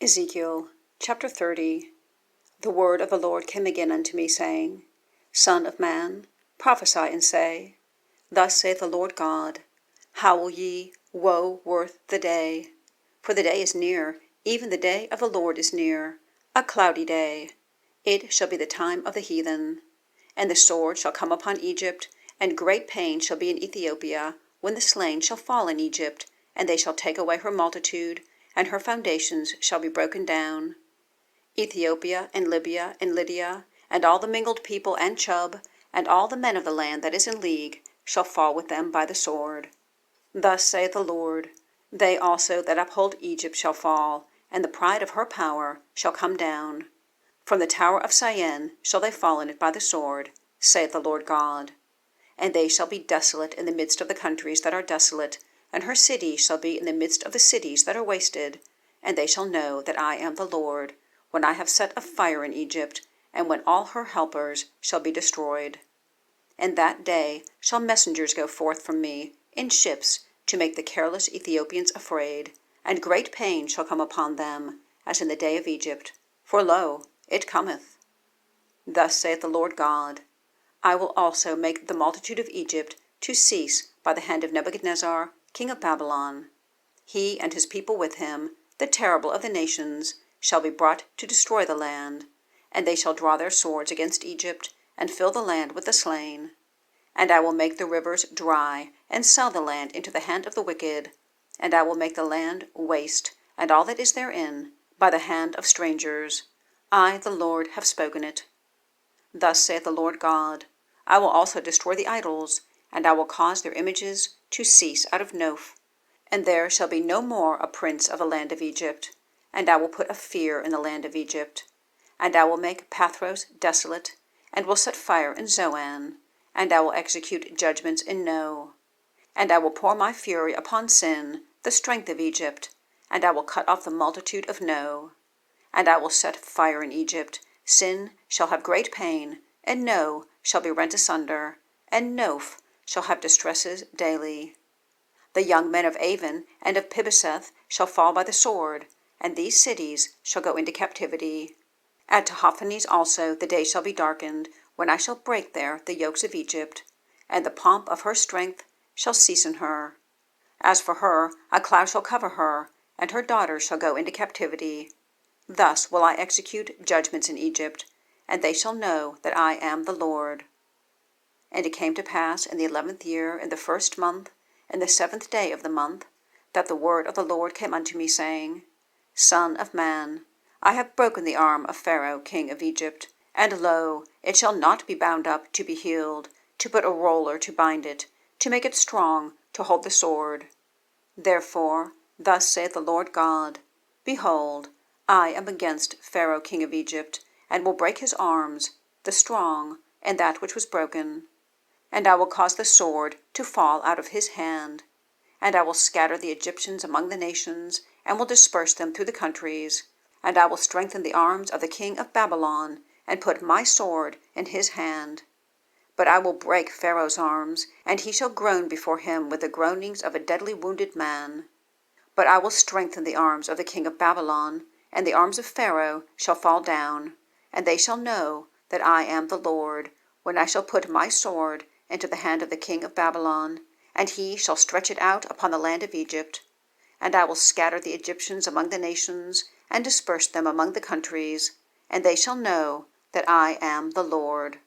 Ezekiel chapter 30. The word of the Lord came again unto me, saying, Son of man, prophesy and say, Thus saith the Lord God, Howl ye, woe worth the day! For the day is near, even the day of the Lord is near, a cloudy day. It shall be the time of the heathen. And the sword shall come upon Egypt, and great pain shall be in Ethiopia, when the slain shall fall in Egypt, and they shall take away her multitude, and her foundations shall be broken down. Ethiopia and Libya and Lydia, and all the mingled people and Chub, and all the men of the land that is in league, shall fall with them by the sword. Thus saith the Lord, They also that uphold Egypt shall fall, and the pride of her power shall come down. From the tower of Syene shall they fall in it by the sword, saith the Lord God. And they shall be desolate in the midst of the countries that are desolate, and her cities shall be in the midst of the cities that are wasted. And they shall know that I am the Lord, when I have set a fire in Egypt, and when all her helpers shall be destroyed. And that day shall messengers go forth from me in ships to make the careless Ethiopians afraid, and great pain shall come upon them, as in the day of Egypt. For lo, it cometh. Thus saith the Lord God, I will also make the multitude of Egypt to cease by the hand of Nebuchadnezzar, king of Babylon. He and his people with him, the terrible of the nations, shall be brought to destroy the land, and they shall draw their swords against Egypt, and fill the land with the slain. And I will make the rivers dry, and sell the land into the hand of the wicked, and I will make the land waste, and all that is therein, by the hand of strangers. I, the Lord, have spoken it. Thus saith the Lord God, I will also destroy the idols, and I will cause their images to cease out of Noph, and there shall be no more a prince of the land of Egypt, and I will put a fear in the land of Egypt. And I will make Pathros desolate, and will set fire in Zoan, and I will execute judgments in No. And I will pour my fury upon Syene, the strength of Egypt, and I will cut off the multitude of No. And I will set fire in Egypt. Syene shall have great pain, and No shall be rent asunder, and Noph shall have distresses daily. The young men of Avon and of Pibeseth shall fall by the sword, and these cities shall go into captivity. At Tahaphanes also the day shall be darkened, when I shall break there the yokes of Egypt, and the pomp of her strength shall cease in her. As for her, a cloud shall cover her, and her daughters shall go into captivity. Thus will I execute judgments in Egypt, and they shall know that I am the Lord. And it came to pass in the 11th year, in the 1st month, in the 7th day of the month, that the word of the Lord came unto me, saying, Son of man, I have broken the arm of Pharaoh king of Egypt, and lo, it shall not be bound up to be healed, to put a roller to bind it, to make it strong, to hold the sword. Therefore, thus saith the Lord God, Behold, I am against Pharaoh king of Egypt, and will break his arms, the strong, and that which was broken. And I will cause the sword to fall out of his hand. And I will scatter the Egyptians among the nations, and will disperse them through the countries. And I will strengthen the arms of the king of Babylon, and put my sword in his hand. But I will break Pharaoh's arms, and he shall groan before him with the groanings of a deadly wounded man. But I will strengthen the arms of the king of Babylon, and the arms of Pharaoh shall fall down, and they shall know that I am the Lord, when I shall put my sword into the hand of the king of Babylon, and he shall stretch it out upon the land of Egypt. And I will scatter the Egyptians among the nations, and disperse them among the countries, and they shall know that I am the Lord.